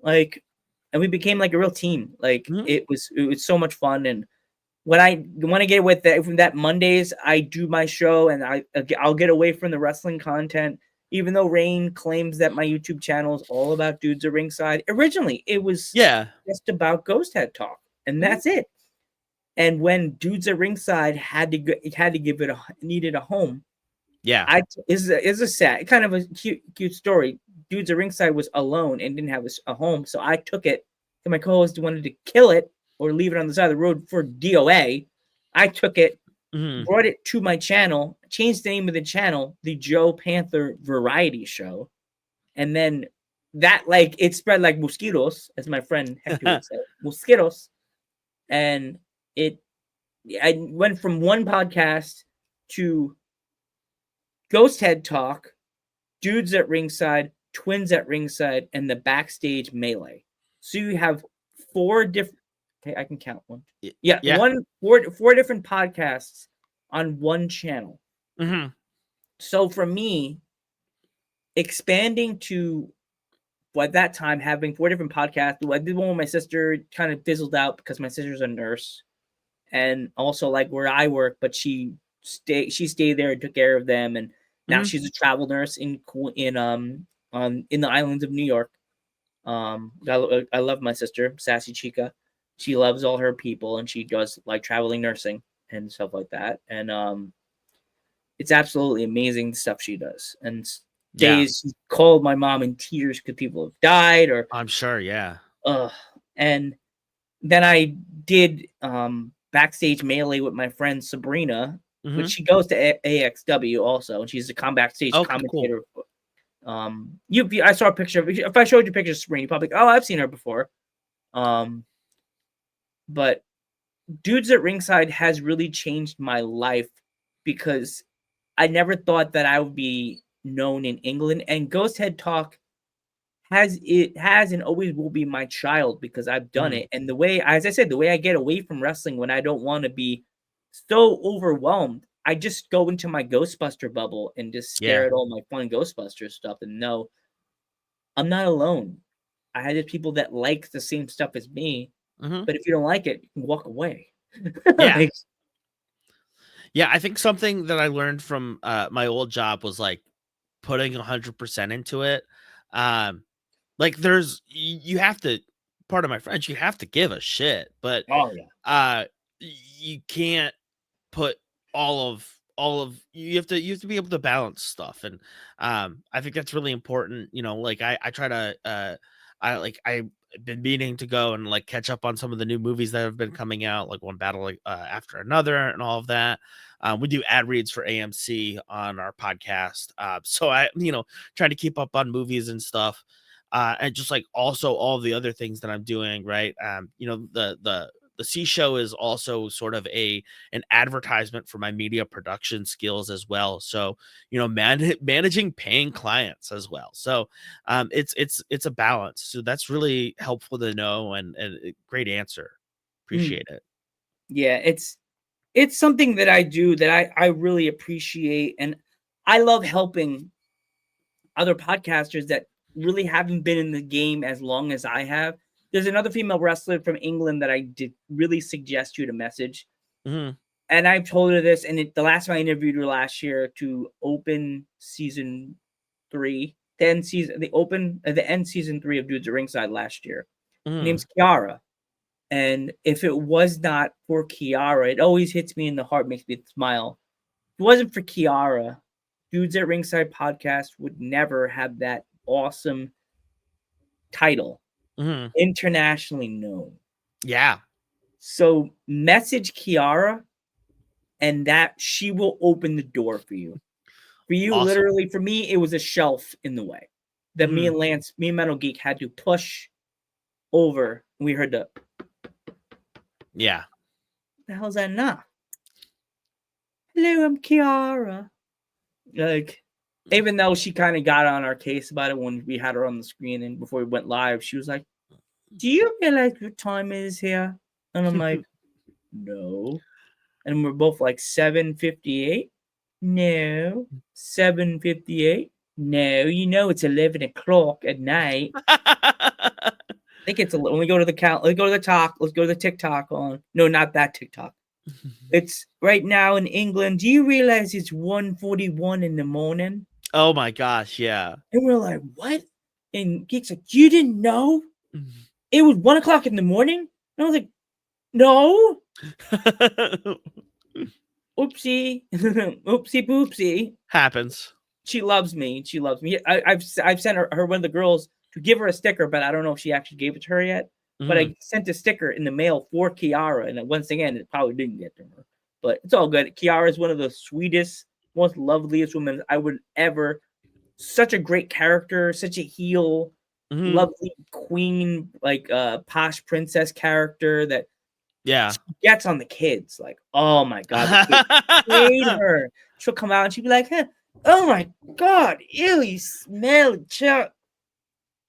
Like, and we became like a real team. Like it was so much fun. And when I want to get with that, from that Mondays, I do my show and I'll get away from the wrestling content. Even though Rain claims that my YouTube channel is all about Dudes at Ringside, originally it was just about Ghost Head Talk, and that's it. And when Dudes at Ringside needed a home, is a sad kind of a cute story. Dudes at Ringside was alone and didn't have a home, so I took it. And my co-host wanted to kill it or leave it on the side of the road for DOA. I took it. Brought it to my channel, changed the name of the channel, the Joe Panther Variety Show, and then that it spread like mosquitoes, as my friend Hector would say, mosquitoes, and I went from one podcast to Ghost Head Talk, Dudes at Ringside, Twins at Ringside, and the Backstage Melee. So you have 4 different. Okay, I can count one. Four different podcasts on one channel. So for me, expanding to at that time having 4 different podcasts. I did one with my sister, kind of fizzled out because my sister's a nurse, and also like where I work, but she stayed there and took care of them, and now she's a travel nurse in the islands of New York. I love my sister, Sassy Chica. She loves all her people, and she does like traveling nursing and stuff like that. And it's absolutely amazing the stuff she does. And days she called my mom in tears because people have died, or I'm sure, and then I did Backstage Melee with my friend Sabrina, which she goes to AXW also, and she's a backstage commentator. Cool. I saw a picture. If I showed you pictures of Sabrina, you'd probably I've seen her before. But Dudes at Ringside has really changed my life because I never thought that I would be known in England, and Ghost Head Talk has and always will be my child because I've done it. And the way, as I said, the way I get away from wrestling when I don't want to be so overwhelmed, I just go into my Ghostbuster bubble and just stare at all my fun Ghostbuster stuff and know I'm not alone. I had people that like the same stuff as me. But if you don't like it, you can walk away. Yeah, I think something that I learned from my old job was like putting 100% into it. Like you have to, part of my French, you have to give a shit, but Oh yeah. you can't put you have to be able to balance stuff. And I think that's really important. Like I try to I've been meaning to go and like catch up on some of the new movies that have been coming out, like one battle after another and all of that. We do ad reads for AMC on our podcast. So I trying to keep up on movies and stuff. And just like also all the other things that I'm doing, right? The C show is also sort of an advertisement for my media production skills as well. So, managing paying clients as well. So, it's a balance. So that's really helpful to know, and a great answer. Mm. Appreciate it. Yeah, it's something that I do that I really appreciate, and I love helping other podcasters that really haven't been in the game as long as I have. There's another female wrestler from England that I did really suggest you to message. Mhm. And I've told her this, and the last time I interviewed her last year to open season 3, the end season 3 of Dudes at Ringside last year. Her Mhm. name's Kiara. And if it was not for Kiara, it always hits me in the heart, makes me smile. If it wasn't for Kiara, Dudes at Ringside Podcast would never have that awesome title, Mhm. internationally known. Yeah. So message Kiara, and that she will open the door for you. For you, Awesome. literally, for me, it was a shelf in the way that me and Metal Geek had to push over. And we heard the Yeah. the hell's that now? Hello, I'm Kiara. Like, even though she kind of got on our case about it when we had her on the screen and before we went live, she was like, "Do you realize what time it is here?" And I'm like, "No." And we're both like 7:58. No. 7:58. No. It's 11 o'clock at night. I think it's when we go to the count. Let's go to the talk. Let's go to the TikTok on. No, not that TikTok. It's right now in England. Do you realize it's 1:41 in the morning? Oh my gosh, yeah. And we're like, what? And Geek's like, you didn't know? It was 1 o'clock in the morning? And I was like, no. Oopsie. Oopsie poopsie. Happens. She loves me. She loves me. I've sent her one of the girls to give her a sticker, but I don't know if she actually gave it to her yet. But I sent a sticker in the mail for Kiara, and once again, it probably didn't get to her. But it's all good. Kiara is one of the sweetest, most loveliest women I would ever. Such a great character, such a heel, lovely queen, like posh princess character that gets on the kids. Like, oh my god, the kids hate her. She'll come out and she'll be like, hey, oh my god, ew, you smell Chuck.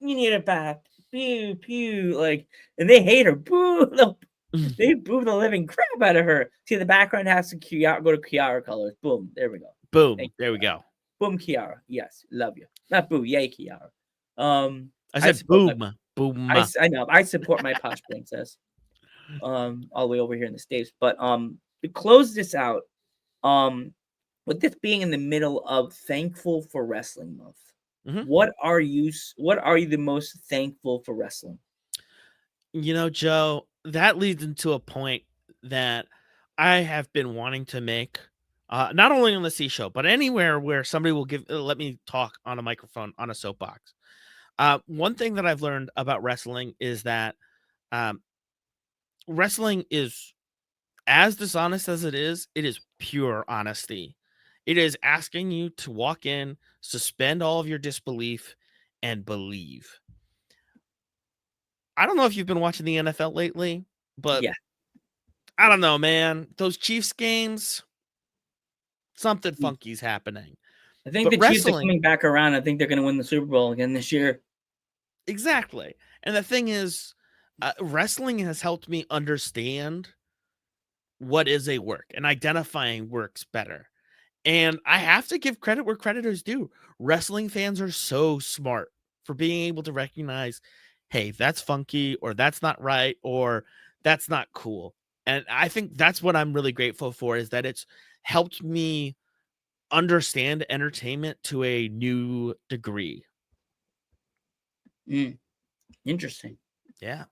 You need a bath. Pew pew. Like, and they hate her. Boo. They boo the living crap out of her. See, the background has to go to Kiara colors. Boom. There we go. Boom. There we go. Boom, Kiara. Yes, love you. Not boo, yay, Kiara. I said boom. Boom. I know. I support my posh princess. All the way over here in the States. But to close this out, with this being in the middle of Thankful for Wrestling Month, what are you the most thankful for wrestling? Joe, that leads into a point that I have been wanting to make, not only on the C show, but anywhere where somebody will let me talk on a microphone on a soapbox. One thing that I've learned about wrestling is that wrestling is as dishonest as it is pure honesty. It is asking you to walk in, suspend all of your disbelief, and believe. I don't know if you've been watching the NFL lately, but yeah, I don't know, man. Those Chiefs games, something funky's happening. I think the Chiefs are coming back around. I think they're going to win the Super Bowl again this year. Exactly. And the thing is, wrestling has helped me understand what is a work and identifying works better. And I have to give credit where credit is due. Wrestling fans are so smart for being able to recognize, hey, that's funky, or that's not right, or that's not cool. And I think that's what I'm really grateful for, is that it's helped me understand entertainment to a new degree. Interesting. Yeah.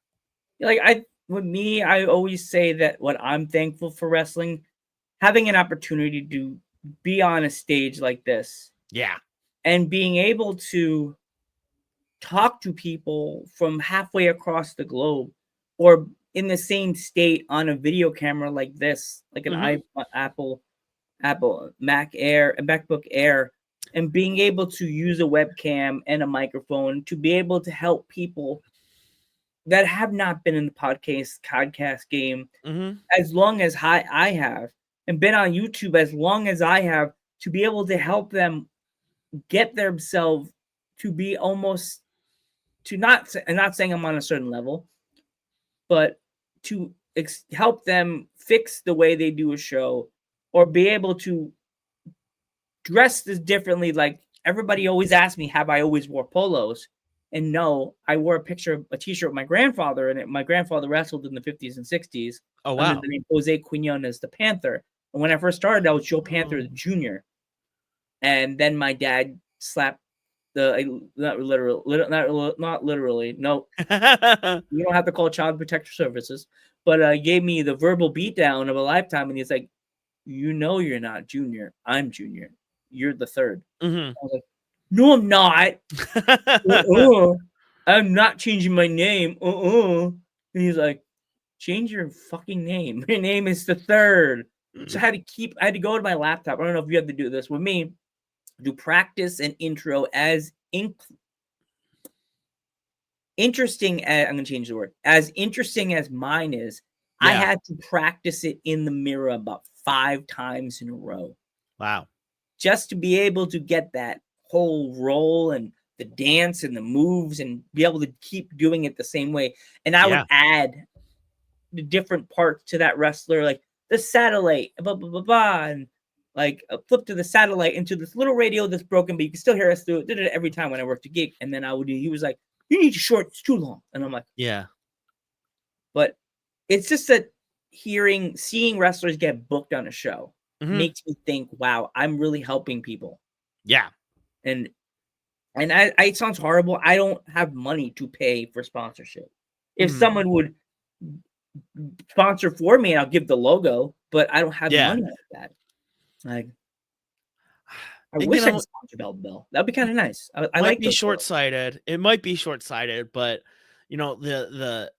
Like with me, I always say that what I'm thankful for wrestling, having an opportunity to be on a stage like this Yeah. and being able to talk to people from halfway across the globe or in the same state on a video camera like this, like an Apple Mac Air, a MacBook Air, and being able to use a webcam and a microphone to be able to help people that have not been in the podcast game as long as I have, and been on YouTube as long as I have, to be able to help them get themselves to be almost to not, and not saying I'm on a certain level, but to help them fix the way they do a show or be able to dress this differently. Like everybody always asks me, have I always wore polos? And no, I wore a t-shirt with my grandfather in it. My grandfather wrestled in the 50s and 60s under the name Jose Quinones the Panther. And when I first started, I was Joe Panther the Jr. And then my dad slapped not literally. No, you don't have to call Child Protective Services, but gave me the verbal beatdown of a lifetime. And he's like, you know, you're not Junior. I'm Junior. You're the third. I was like, no, I'm not. I'm not changing my name. And he's like, change your fucking name. Your name is the third. So I had to go to my laptop. I don't know if you have to do this with me. Do practice an intro as interesting as, I'm going to change the word, as interesting as mine is. Yeah. I had to practice it in the mirror about 5 times in a row. Wow. Just to be able to get that whole roll and the dance and the moves and be able to keep doing it the same way. And I would add the different parts to that wrestler, like the satellite, blah, blah, blah, blah, and like a flip to the satellite into this little radio that's broken, but you can still hear us through it. Did it every time when I worked a gig. And then he was like, you need your short, it's too long. And I'm like, yeah. But it's just that seeing wrestlers get booked on a show makes me think, wow, I'm really helping people. Yeah. And it sounds horrible. I don't have money to pay for sponsorship. If someone would sponsor for me, I'll give the logo, but I don't have money like that. Like, I wish I could sponsor Bell. That'd be kind of nice. I like be short-sighted. It might be short-sighted, but you know, the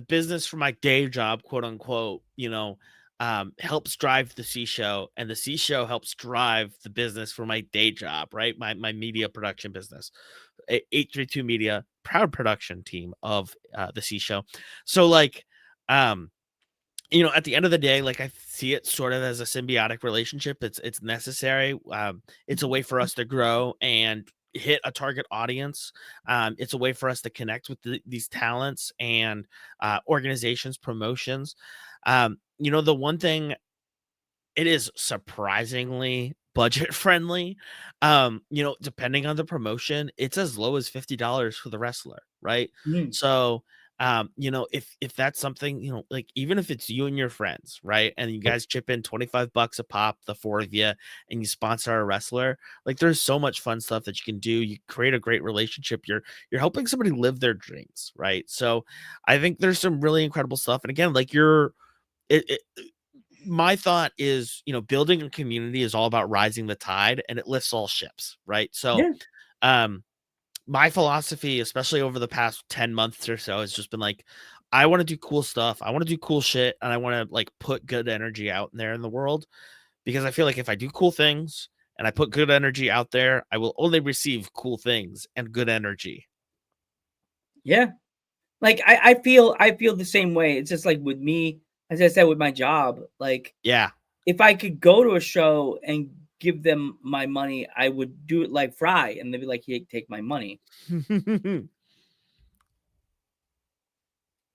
business for my day job, quote unquote, you know, helps drive the C show, and the C show helps drive the business for my day job, right? My media production business, 832 Media, proud production team of the C show. So like, you know, at the end of the day, like I see it sort of as a symbiotic relationship. It's necessary. It's a way for us to grow and hit a target audience. It's a way for us to connect with these talents and organizations, promotions. You know, the one thing, it is surprisingly budget friendly. You know, depending on the promotion, it's as low as $50 for the wrestler, right? So you know, if that's something, you know, like even if it's you and your friends, right, and you guys chip in $25 a pop, the 4 of you, and you sponsor a wrestler, like there's so much fun stuff that you can do. You create a great relationship. You're helping somebody live their dreams, right? So I think there's some really incredible stuff. And again, like my thought is, you know, building a community is all about rising the tide, and it lifts all ships, right? So my philosophy, especially over the past 10 months or so, has just been like, I want to do cool stuff. I want to do cool shit. And I want to like put good energy out there in the world, because I feel like if I do cool things and I put good energy out there, I will only receive cool things and good energy. Yeah. Like I feel the same way. It's just like with me, as I said, with my job, like, if I could go to a show and give them my money, I would do it like Fry, and they'd be like, "Hey, take my money."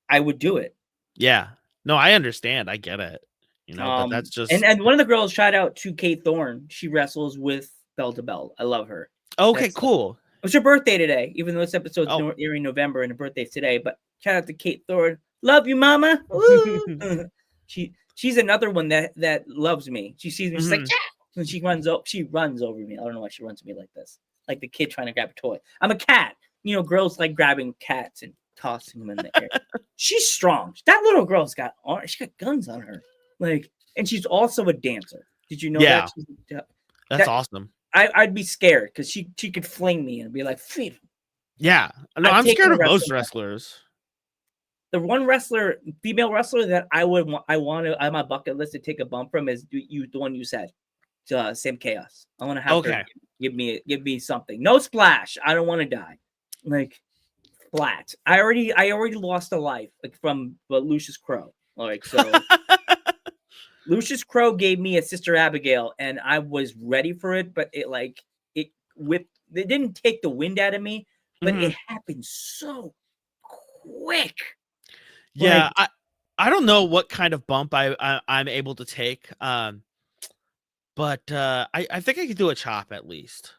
I would do it. Yeah. No, I understand. I get it. You know, but that's just and one of the girls, shout out to Kate Thorne. She wrestles with Bell to Bell. I love her. Okay, cool. It was her birthday today, even though this episode's airing November and her birthday's today. But shout out to Kate Thorne. Love you, mama. She she's another one that loves me. She sees me, she's like, Mhm. yeah, and she runs over me. I don't know why she runs to me like this, like the kid trying to grab a toy. I'm a cat. You know, girls like grabbing cats and tossing them in the air. She's strong. That little girl's got she got guns on her. Like, and she's also a dancer. Did you know Yeah. that? That's awesome. I'd be scared because she could fling me and be like, "Phew." Yeah. No, I've I'm taken scared a of most wrestling class. wrestlers. The one female wrestler that I want to on my bucket list to take a bump from is the one you said, Sam Chaos. I want to have her Okay. give me something. No splash. I don't want to die. Like flat. I already lost a life like from Lucius Crow. Like so. Lucius Crow gave me a Sister Abigail, and I was ready for it, but it didn't take the wind out of me, but Mhm. it happened so quick. Yeah, Like, I don't know what kind of bump I'm able to take, but I think I could do a chop at least.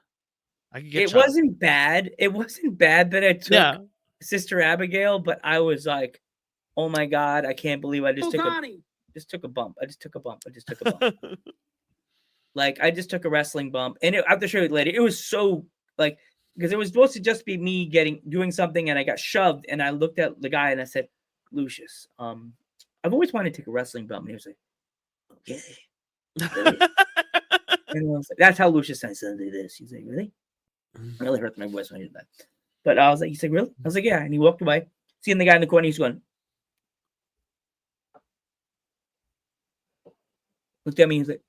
I could get it chopped. wasn't bad. It wasn't bad that I took Yeah. Sister Abigail, but I was like, oh my God, I can't believe I just took a bump. I just took a bump. Like I just took a wrestling bump, and I have to show you later. It was so like because it was supposed to just be me doing something, and I got shoved, and I looked at the guy and I said, Lucius, I've always wanted to take a wrestling bump, and he was like, okay, really? And I was like, that's how Lucius said do this. He's like, really? It really hurt my voice when I did that. But I was like, he's like, really? I was like, yeah, and he walked away, seeing the guy in the corner, he's going, looked at me, he's like,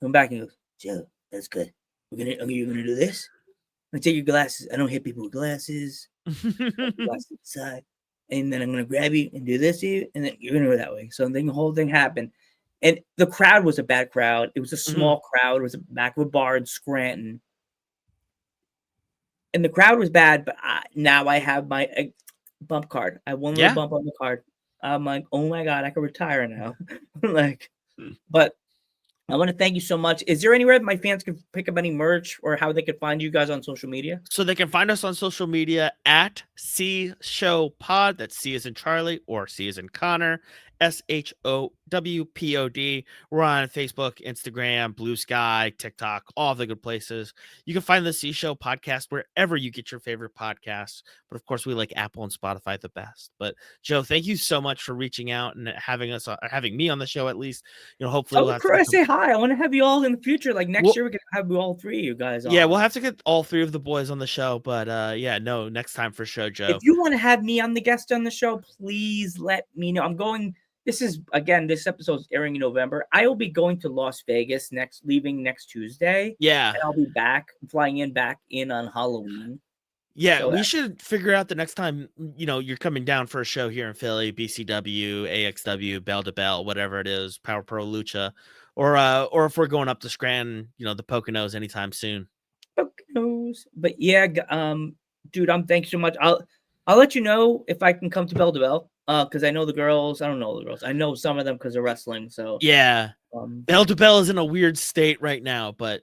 come back, and he goes, Joe, that's good. You're gonna do this? I'm gonna take your glasses. I don't hit people with glasses. Glasses aside, and then I'm gonna grab you and do this to you, and then you're gonna go that way. So then the whole thing happened, and the crowd was a bad crowd. It was a small crowd. It was the back of a bar in Scranton, and the crowd was bad. But now I have my bump card. I have one little Yeah. bump on the card. I'm like, oh my God, I can retire now. Like, but I want to thank you so much. Is there anywhere my fans can pick up any merch or how they can find you guys on social media? So they can find us on social media at C Show Pod. That's C as in Charlie or C as in Connor. SHOWPOD. We're on Facebook, Instagram, Blue Sky, TikTok, all the good places. You can find the C Show podcast wherever you get your favorite podcasts. But of course, we like Apple and Spotify the best. But Joe, thank you so much for reaching out and having me on the show at least. You know, hopefully Tell we'll the have to crew I get some. say hi. I want to have you all in the future. Like next Well, year, we can have all three of you guys on. yeah, we'll have to get all three of the boys on the show, but yeah, no, next time for sure, If Joe. you want to have me on the guest on the show, please let me know. I'm going. This episode is airing in November. I will be going to Las Vegas leaving next Tuesday. Yeah. And I'll be flying back in on Halloween. Yeah, So we should figure out the next time, you know, you're coming down for a show here in Philly, BCW, AXW, Bell to Bell, whatever it is, Power Pro Lucha, or if we're going up to Scranton, you know, the Poconos anytime soon. Poconos. But yeah, dude, thanks so much. I'll let you know if I can come to Bell to Bell. Because I know the girls. I don't know the girls. I know some of them because they're wrestling. So Yeah. Bell to Bell is in a weird state right now, but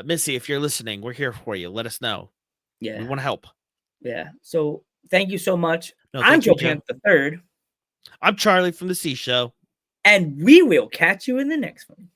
Missy, if you're listening, we're here for you. Let us know. Yeah. We want to help. Yeah. So thank you so much. No, I'm Joe Panther the Third. I'm Charlie from the C Show. And we will catch you in the next one.